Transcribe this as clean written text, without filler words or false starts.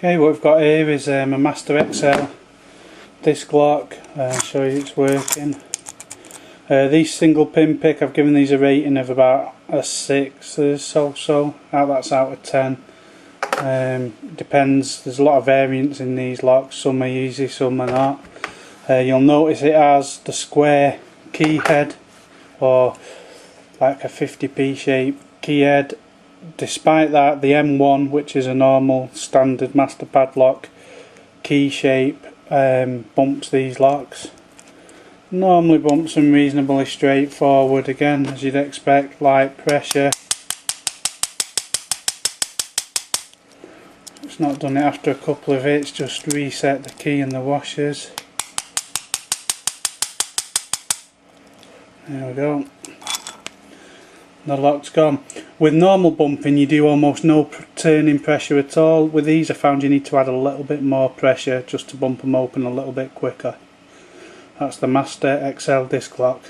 Okay, what we've got here is a Master Excel disc lock. Show you it's working. These single pin pick, I've given these a rating of about a 6 so. That's out of 10. Depends, there's a lot of variance in these locks, some are easy, some are not. You'll notice it has the square key head, or like a 50p shape key head. Despite that, the M1, which is a normal standard master padlock key shape, bumps these locks. Normally bumps them reasonably straightforward, again as you'd expect, light pressure. It's not done it after a couple of hits, just reset the key and the washers. There we go. The lock's gone. With normal bumping you do almost no turning pressure at all. With these I found you need to add a little bit more pressure just to bump them open a little bit quicker. That's the Master XL disc lock.